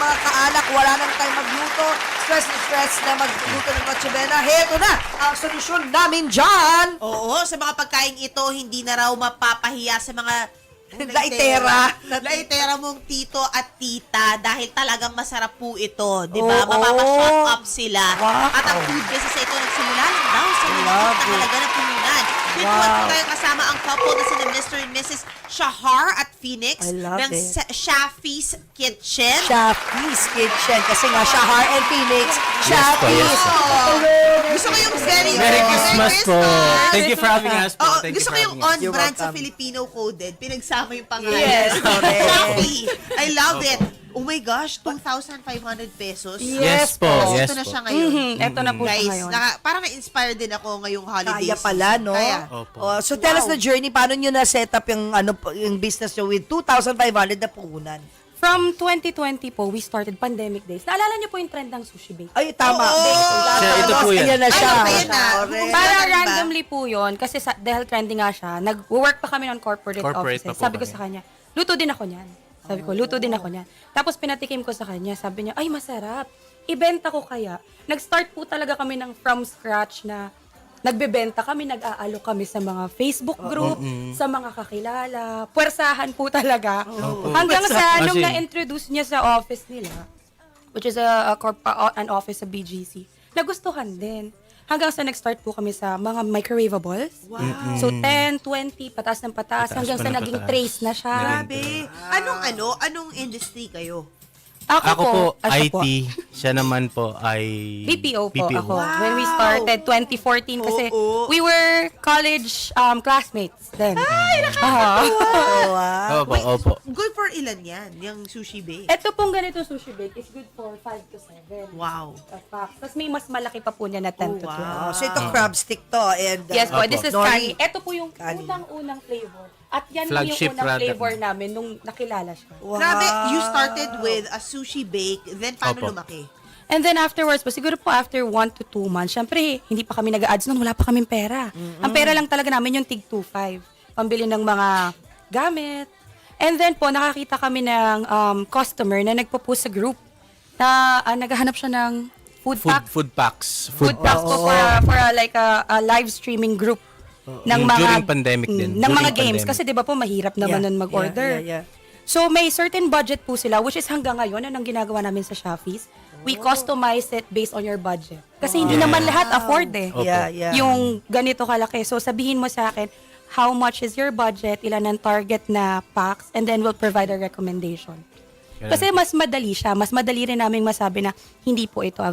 mga kaanak, wala nang tayo magluto, stress na stress na magluto ng Noche Buena. Heto na ang solusyon namin dyan. Oo, sa mga pagkain ito, hindi na raw mapapahiya sa mga Laitera. Laitera mong tito at tita dahil talagang masarap po ito. Di ba? Oo. Mapapashut up sila. Wow. At ang food business ito nagsimula lang daw sa Love maliit na it. halaga ng puhunan. Dito po tayo kasama ang couple na sina Mr. and Mrs. Shahar at Phoenix I love ng it. Shafi's Kitchen. Shafi's Kitchen. Kasi nga, Shahar and Phoenix. Shafi's. yes po. Gusto ko yung very Merry Christmas po. Thank you for having us po. Oh, Thank gusto ko you for yung having us. You're on-brand sa welcome. Filipino coded. Pinagsama yung pangalan. Yes, correct. Shopee. I love it. Oh my gosh, 2,500 pesos. Yes po, Oh, yes ito na po. siya ngayon. Ito na po siya Guys, ngayon. parang na-inspire din ako ngayong holidays. Kaya pala, no? Kaya. Opo. Oh, so tell us the journey. Paano nyo na-set up yung, yung business nyo with 2,500 na puhunan? From 2020 po, we started pandemic days. Naalala niyo po yung trend ng sushi bake? Ay, tama. Oo. Siya, ito po yan. Ayan na siya. Ano ba yan na? Correct. Para Ganun ba? randomly po yun, kasi dahil trending nga siya, nag-work pa kami ng corporate Corporate offices. pa po Sabi ko kami. sa kanya, luto din ako niyan. Sabi ko, luto din ako niyan. Tapos pinatikim ko sa kanya, sabi niya, ay masarap. Ibenta ko kaya. Nag-start po talaga kami ng from scratch na nagbebenta kami, nag-aalok kami sa mga Facebook group, sa mga kakilala. Puwersahan po talaga. Hanggang sa nung Kasi- na-introduce niya sa office nila, which is an office sa BGC, nagustuhan din. Hanggang sa nag-start po kami sa mga microwavables. Wow. So 10, 20, pataas ng pataas, Pataas hanggang pa sa ng naging pataas. trace na siya. Grabe. Anong industry kayo? Ako po, siya IT. Siya naman po ay... BPO po ako. Wow. When we started, 2014, kasi Oo. we were college classmates then. Ay, Oh, wow. Opo, opo. Good for ilan yan? Yung sushi bake? Ito pong ganito sushi bake is good for 5 to 7. Wow. Packs. Tapos may mas malaki pa po niya na 10 to 12. wow. So ito crab stick to. And, Yes po, Opo. this is Nori. kani. Ito po yung Kani. unang flavor. At yan po Flagship yung unang product. flavor namin nung nakilala siya. Wow. Grabe, you started with a sushi bake, then paano Opo. lumaki? And then afterwards po, siguro po after 1 to 2 months, syempre, hindi pa kami nag-ads noon, wala pa kaming pera. Ang pera lang talaga namin yung tig 2.5. Pambili ng mga gamit. And then po, nakakita kami ng customer na nagpo-post sa group na naghahanap siya ng food pack. Food packs. Food packs po for a live streaming group ng mga During pandemic din. ng During mga games pandemic. kasi 'di ba po mahirap naman nun mag-order. Yeah. So may certain budget po sila which is hanggang ngayon anong ginagawa namin sa Shafi's. We customize it based on your budget. Kasi hindi naman lahat afford eh. Opo. Yeah. Yung ganito kalaki. So sabihin mo sa akin how much is your budget, ilan ang target na packs, and then we'll provide a recommendation. Ganun. Kasi mas madali siya. Mas madali rin naming masabi na hindi po ito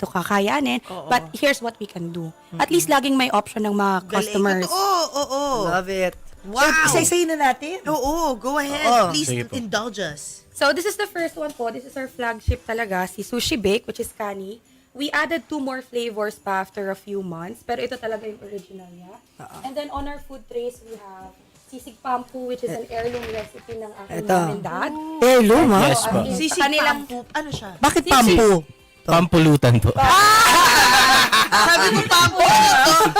kakayanin, but here's what we can do. At least laging may option ng mga customers. Oo. Love it. Wow. So, isa-isayin na natin. Oo, go ahead. Oo. Please Sige po. indulge us. So this is the first one po. This is our flagship talaga, si Sushi Bake, which is Kani. We added 2 more flavors pa after a few months, pero ito talaga yung original niya. And then on our food trays, we have sisig pampu, which is an heirloom recipe ng aking Ito. mom and dad. Heirloom, ha? Yes po. Sisig Kanilang pampu, ano siya? Bakit pampu? Pampulutan po. Sabi mo pampu.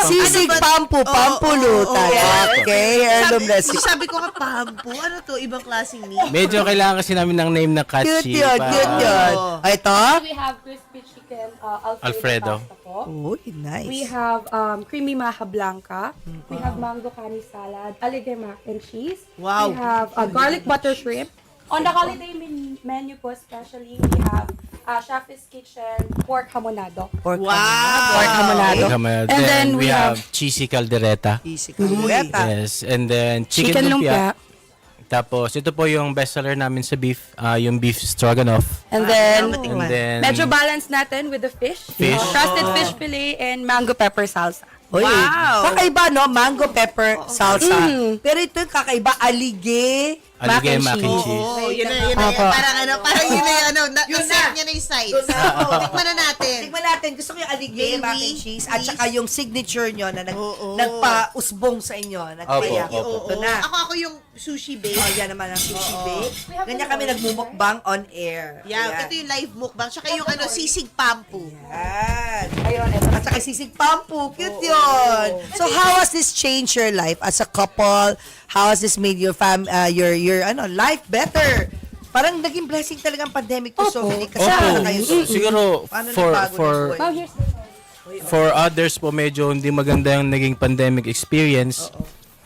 Sisig pampu, pampulutan. Okay, heirloom recipe. Sabi ko nga pampu. Ano to? Ibang klaseng meat? Medyo kailangan kasi namin ng name na Cute catchy. yun, cute yun. Ay, ito? We have crispy chicken Alfredo, Alfredo. pasta po. Uy, nice. We have creamy maja blanca. We have mango kani salad, alige mac and cheese. Wow. We have garlic butter shrimp. On the holiday menu po especially, we have Shafi's Kitchen pork hamonado. Pork Wow. Pork hamonado. And then we have cheesy caldereta. Sisig kaldereta. Yes. And then chicken lumpia. Tapos ito po yung bestseller namin sa beef, yung beef stroganoff. And then, And then medyo balance natin with the fish. Fish. Crusted fish fillet and mango pepper salsa. Uy, Wow. kakaiba, no? Mango pepper salsa. Pero ito yung kakaiba, alige. aligay mac and cheese. cheese. Oh, yun na. Opo. Parang yun na yun. Yun Na-set na. niya na yung sides. Yun na. Tikman na natin. Tikman natin. Gusto ko yung alige, Maybe, mac and cheese, at please. saka yung signature nyo na Oo. nagpa-usbong sa inyo. Nagpayak. Opo. Ito na. Ako yung sushi bake. Oh, yan naman ang sushi bake. Ganyan kami nagmumukbang on air. Yeah, Ayan. ito yung live mukbang. Tsaka yung sisig pampu. Yan. Ayun, ito. At saka sisig pampu. Cute yun. So how has this changed your life as a couple? How has this made your life better? Parang naging blessing talaga ang pandemic to so Opo. many. Kasi Opo. kayo. Siguro Paano for nagbago for ng buhay? Wow, here's for others po medyo hindi maganda yung naging pandemic experience.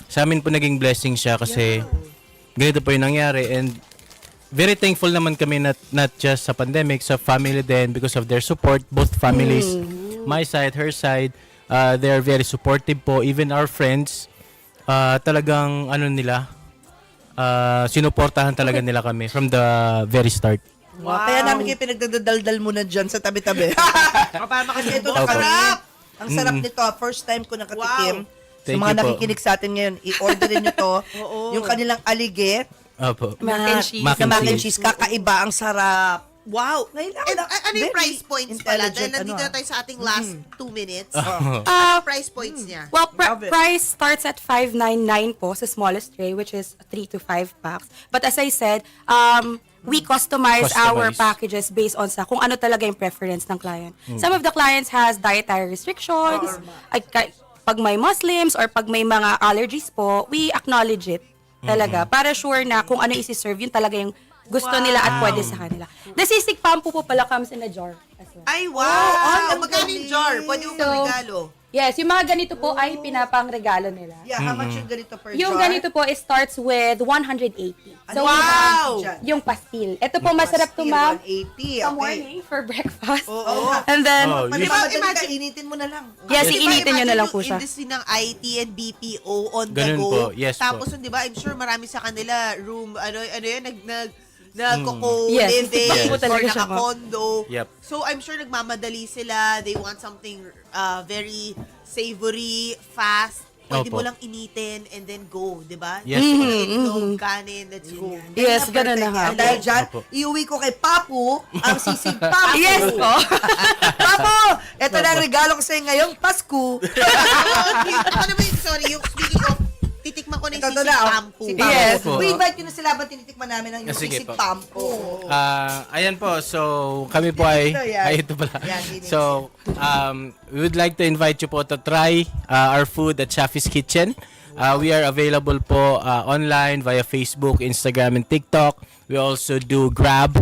Sa amin po naging blessing siya kasi ganito po yung nangyari and very thankful naman kami not just sa pandemic, sa family din because of their support, both families, my side, her side, they are very supportive po. Even our friends, talagang ano nila, sinuportahan talaga nila kami from the very start. Wow. Kaya namin kayo pinagdadaldal muna dyan sa tabi-tabi. Para Kasi ito Opo. nakarap. Ang sarap nito. First time ko nakatikim. Wow. Sa Thank mga you po. nakikinig sa atin ngayon, i-orderin nyo to. Yung kanilang aligit. Opo. Mac and cheese. Mac and Mac and cheese. cheese. Kakaiba. Ang sarap. Wow. Ngayon lang, And, ano yung very price points pala? Dahil intelligent, nandito ano, na tayo sa ating last 2 minutes. Uh, Price points niya. Well, Love it. price starts at 599 po sa smallest tray, which is 3 to 5 packs. But as I said, we customize our Customize. packages based on sa kung ano talaga yung preference ng client. Some of the clients has dietary restrictions. Pag may Muslims or pag may mga allergies po, we acknowledge it talaga para sure na kung ano isi-serve, yun talaga yung gusto nila at pwede sa kanila. The sisig pampu po pala comes in a jar as well. Ay, wow! ang Magkano yung jar? Pwede mo So, regalo. Yes, yung mga ganito po ay pinapangregalo nila. Yeah, how much yung ganito per Yung jar? ganito po, it starts with 180. So, Wow! yung pastil. Ito po, masarap to, ma'am. 180. Sa Okay. morning for breakfast. Oo. And then, Oh, Pati Yes. ba, Imagine- imagine, initin mo na lang. yes, Di ba, iinitin nyo na lang po imagine siya. yung industry ng IT and BPO on the Ganun go. po, yes po. Tapos, di ba, I'm sure marami sa kanila room, ano yun, Yes, nagko-living po or talaga siya, ma'am. naka-condo. Yep. So, I'm sure nagmamadali sila. They want something very savory, fast. Pwede Opo. mo lang initin and then go, di ba? Yes. Itlog, kanin, let's go. Yes, ganun na nga. At dahil dyan, Opo. iuwi ko kay Papu ang sisig Papu. Yes po. Papu! Ito na ang regalo ko sa'yo ngayong Pasko. Ako naman yung, sorry, yung speaking of, titikman ko na yung Ito sisig na, oh. pampu. Si Papu. Yes. po. We invite you na sila ba tinitikman namin ang yung Sige sisig po. Pampu. Ayan po, so kami po ay, Dito yan. ay ito pala. Yan, dinig. So, we would like to invite you po to try our food at Shafi's Kitchen. We are available po online via Facebook, Instagram, and TikTok. We also do Grab.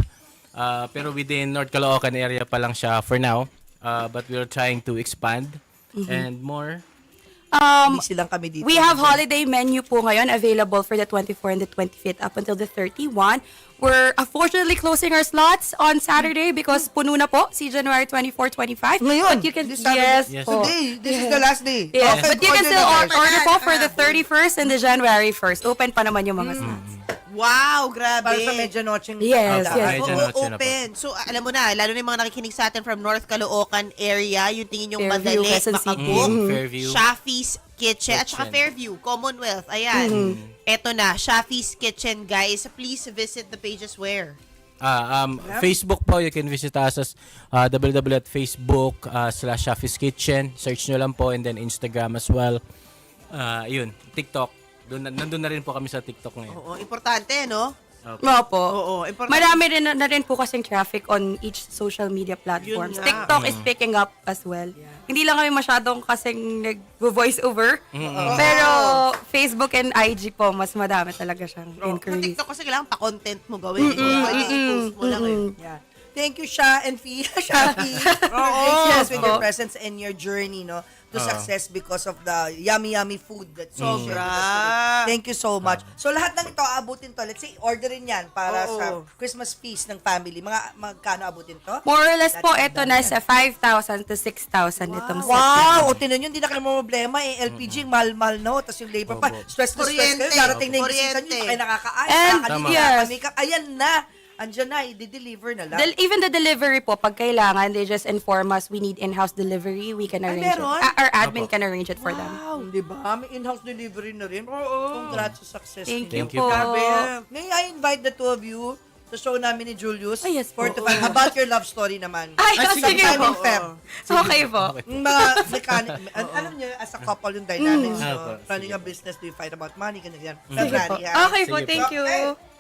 Pero within North Caloocan area pa lang siya for now. But we're trying to expand and more. Busy lang kami dito. We have holiday menu po ngayon available for the 24 and the 25th up until the 31. We're unfortunately closing our slots on Saturday because puno na po si January 24, 25. Ngayon, But you can, this Saturday. yes po. Today, this is the last day. Yes, Okay, but you can order still na, guys. order po for the 31st and the January 1st. Open pa naman yung mga slots. Wow, grabe. Para sa medianoche. Yes, Opo, yes. medyo Oo, noche na po. open. So, alam mo na, lalo na yung mga nakikinig sa atin from North Caloocan area, yung tingin yung Fairview, madali, Quezon makabook, City. Fairview. Shafi's Kitchen, at saka Fairview, Commonwealth. Ayan. Eto na, Shafi's Kitchen, guys. Please visit the pages where? Facebook po, you can visit us as www.facebook/Shafi's Kitchen. Search nyo lang po and then Instagram as well. Yun, TikTok. Nandun na rin po kami sa TikTok ngayon. Oo, importante, no? Opo. Oo, importante. Marami rin na rin po kasing traffic on each social media platforms. Yun nga. TikTok is picking up as well. Hindi lang kami masyadong kasing nag-voice over. Pero Facebook and IG po, mas madami talaga siyang Sa inquiries. TikTok kasi kailangan pa-content mo gawin. Pwede i-post mo lang eh. Yeah. Thank you, Sha and Fia. Shafi. Yes, with your presence and your journey, no, to success because of the yummy food that you share with us. Thank you so much. So, lahat ng ito, abutin to. Let's say, orderin yan para sa Christmas feast ng family. Magkano abutin to? More or less po, ito na sa 5,000 to 6,000 itong set. Wow! O, tinan nyo, hindi na kayo problema. LPG, mahal-mahal, no? Tapos yung labor pa. Stress na stress Kuryente. kayo. Darating na yung bisita nyo, Kuryente. hindi kayo nakakaayos. And, Nakakalimutan, yes. nakakamikat. Ayan na. Andyan na, i-deliver na lang. Even the delivery po, pag kailangan, they just inform us we need in-house delivery, we can arrange it. meron? Our admin can arrange it for them. Wow, di ba? May in-house delivery na rin. Congrats sa success. Thank ninyo. you Thank you. po. Grabe. May I invite the two of you sa show namin ni Julius? Oh, yes 4 to po. 5. About your love story naman. Ay, sige Sometime po. in Feb. Okay po. Yung mga mechanic, alam niyo, as a couple yung dynamics, Opo, no? Running a business, do you fight about money, ganyan. Sige po. February, ha? Okay po, Sige po. thank you. Okay.